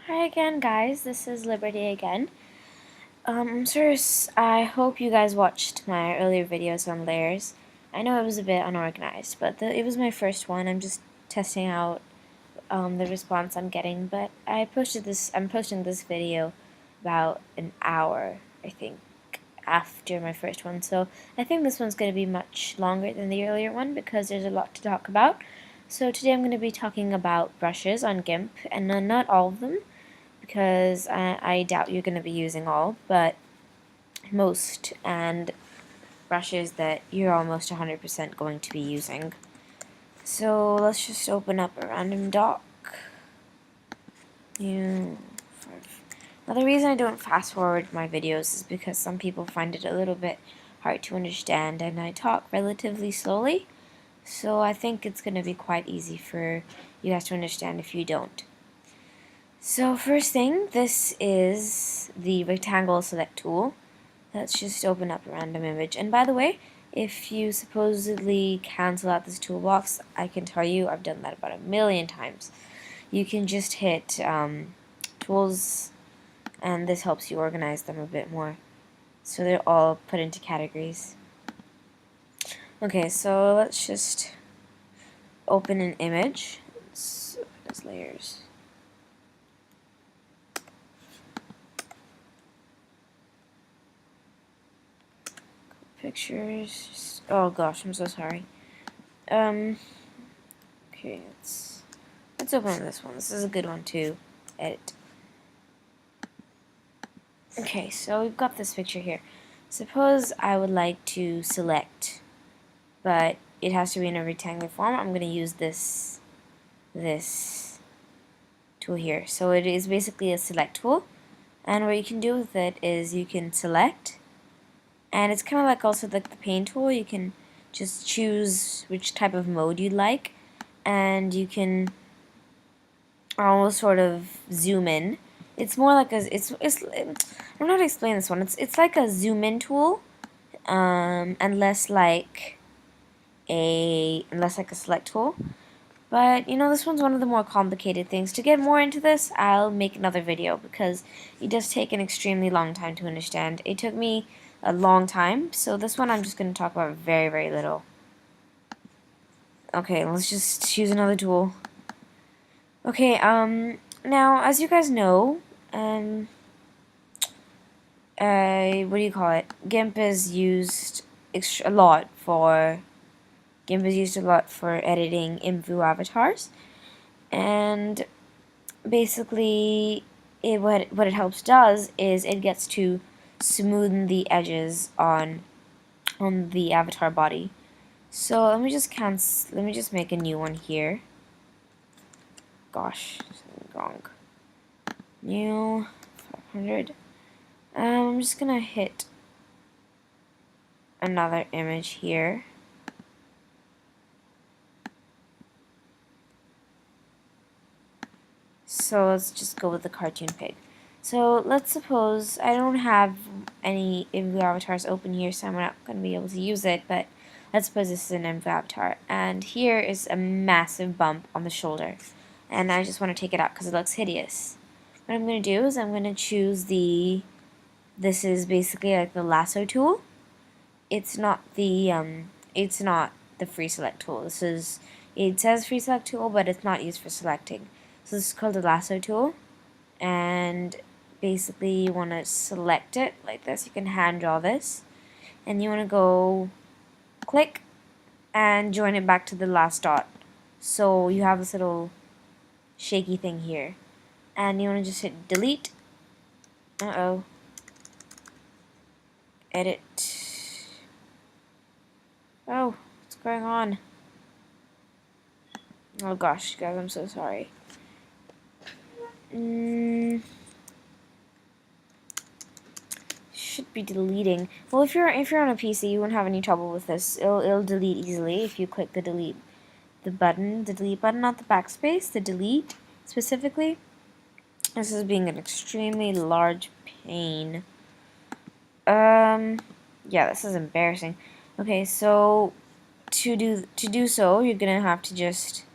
Hi again, guys. This is Liberty again. I hope you guys watched my earlier videos on layers. I know it was a bit unorganized, but it was my first one. I'm just testing out the response I'm getting. But I'm posting this video about an hour, I think, after my first one. So I think this one's going to be much longer than the earlier one because there's a lot to talk about. So today I'm going to be talking about brushes on Gimp, and not all of them, because I doubt you're going to be using all, but most, and brushes that you're almost 100% going to be using. So let's just open up a random doc. Now the reason I don't fast forward my videos is because some people find it a little bit hard to understand, and I talk relatively slowly, so I think it's going to be quite easy for you guys to understand if you don't. So first thing, this is the rectangle select tool. Let's just open up a random image. And by the way, if you supposedly cancel out this toolbox, I can tell you I've done that about 1,000,000 times. You can just hit tools, and this helps you organize them a bit more, so they're all put into categories. Okay, so let's just open an image. So there's layers. Pictures. Oh gosh, I'm so sorry. Okay, let's open this one. This is a good one to edit. Okay, so we've got this picture here. Suppose I would like to select, but it has to be in a rectangular form. I'm going to use this tool here. So it is basically a select tool, and what you can do with it is you can select, and it's kind of like also like the paint tool. You can just choose which type of mode you'd like, and you can almost sort of zoom in. It's more like I don't know how to explain this one. It's like a zoom in tool, and less like a select tool. But you know, this one's one of the more complicated things. To get more into this, I'll make another video because it does take an extremely long time to understand. It took me a long time, so this one I'm just going to talk about very, very little. Okay, let's just choose another tool. Okay, now, as you guys know, what do you call it? GIMP is used a lot for editing in-view avatars, and basically, what it helps does is it gets to smoothen the edges on the avatar body. So let me just make a new one here. Gosh, something wrong. New 500. I'm just gonna hit another image here. So let's just go with the cartoon pig. So let's suppose I don't have any in-view avatars open here, so I'm not going to be able to use it, but let's suppose this is an in-view avatar. And here is a massive bump on the shoulder, and I just want to take it out because it looks hideous. What I'm going to do is I'm going to choose this is basically like the lasso tool. It's not the free select tool. It says free select tool, but it's not used for selecting. So this is called the lasso tool, and basically you want to select it like this. You can hand draw this, and you want to go click and join it back to the last dot. So you have this little shaky thing here, and you want to just hit delete. Edit. Oh, what's going on? Oh gosh, guys, I'm so sorry. Should be deleting. Well, if you're on a PC, you won't have any trouble with this. It'll delete easily if you click the delete button, not the backspace, the delete specifically. This is being an extremely large pain. Yeah, this is embarrassing. Okay, so to do so, you're gonna have to just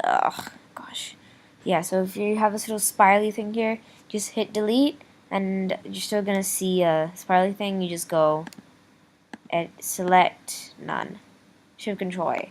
gosh. Yeah, so if you have this little spirally thing here, just hit delete, and you're still gonna see a spirally thing. You just go and select none. Shift Control A.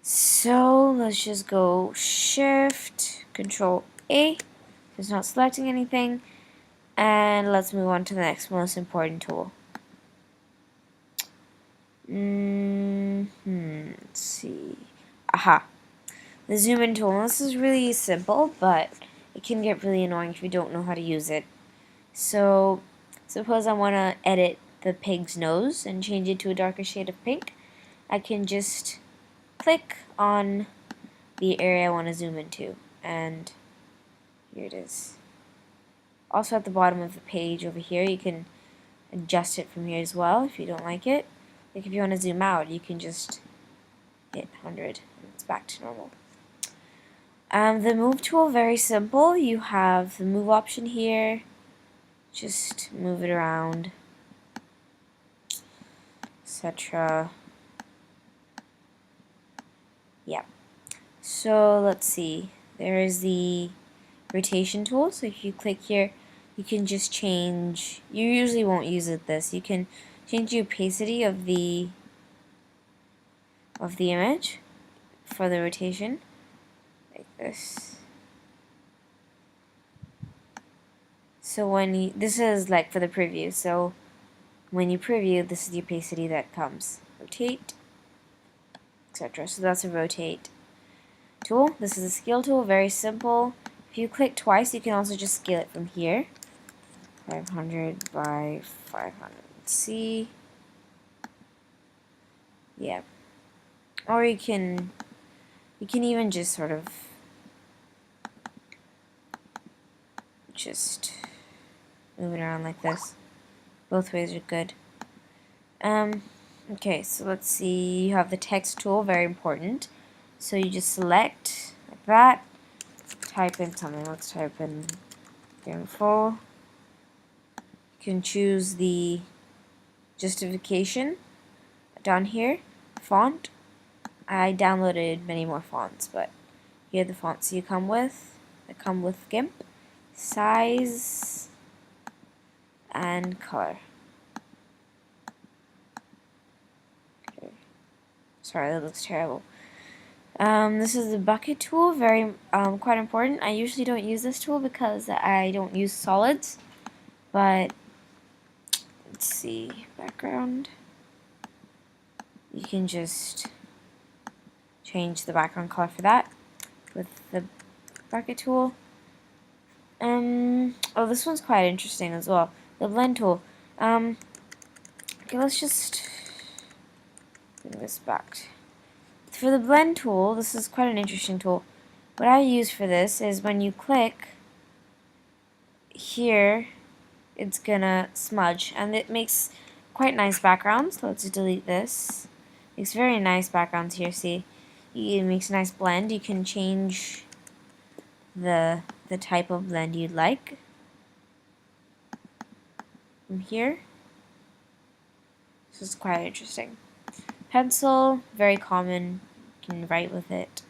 So let's just go Shift Control A. It's not selecting anything, and let's move on to the next most important tool. Let's see. Aha. The zoom in tool. This is really simple, but it can get really annoying if you don't know how to use it. So, suppose I want to edit the pig's nose and change it to a darker shade of pink. I can just click on the area I want to zoom into, and here it is. Also at the bottom of the page over here, you can adjust it from here as well if you don't like it. Like if you want to zoom out, you can just hit 100 and it's back to normal. The move tool, very simple. You have the move option here. Just move it around, etc. Yeah. So let's see. There is the rotation tool. So if you click here, you can just change. You usually won't use this. You can change the opacity of the image for the rotation, like this. So when you, this is like for the preview. So when you preview, this is the opacity that comes. Rotate, etc. So that's a rotate tool. This is a scale tool, very simple. If you click twice, you can also just scale it from here. 500 by 500. Let's see. Yeah. Or you can even just sort of just move it around like this. Both ways are good. Okay, so let's see. You have the text tool, very important. So you just select like that. Type in something. Let's type in info. You can choose the justification down here. Font. I downloaded many more fonts, but here are the fonts you come with. That come with Gimp. Size and color. Okay. Sorry, that looks terrible. This is the bucket tool, very quite important. I usually don't use this tool because I don't use solids, but let's see, background. You can just change the background color for that with the bucket tool. Oh, this one's quite interesting as well. The blend tool. Okay, let's just bring this back. For the blend tool, this is quite an interesting tool. What I use for this is when you click here, it's gonna smudge, and it makes quite nice backgrounds. Let's delete this. Makes very nice backgrounds here. See, it makes a nice blend. You can change the type of blend you'd like from here. This is quite interesting. Pencil, very common. You can write with it.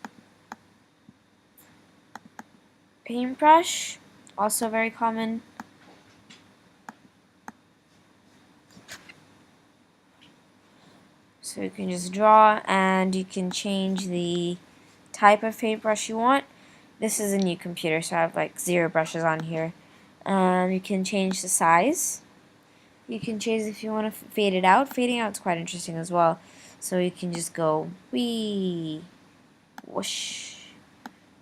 Paintbrush, also very common. So you can just draw, and you can change the type of paintbrush you want. This is a new computer, so I have like 0 brushes on here. You can change the size. You can change if you want to fade it out. Fading out is quite interesting as well. So you can just go wee, whoosh,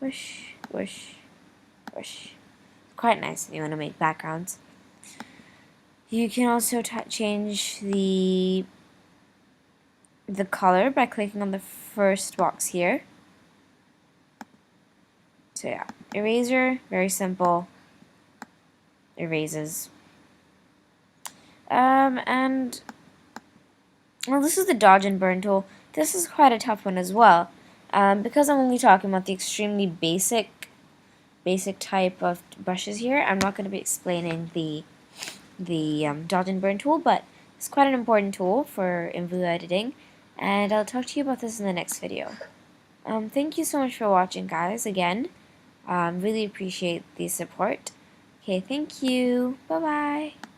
whoosh, whoosh, whoosh. Quite nice if you want to make backgrounds. You can also change the color by clicking on the first box here. So yeah, eraser, very simple. Erases. And well, this is the dodge and burn tool. This is quite a tough one as well, because I'm only talking about the extremely basic type of brushes here. I'm not going to be explaining the dodge and burn tool, but it's quite an important tool for in video editing, and I'll talk to you about this in the next video. Thank you so much for watching, guys, again. Really appreciate the support. Okay, thank you. Bye-bye.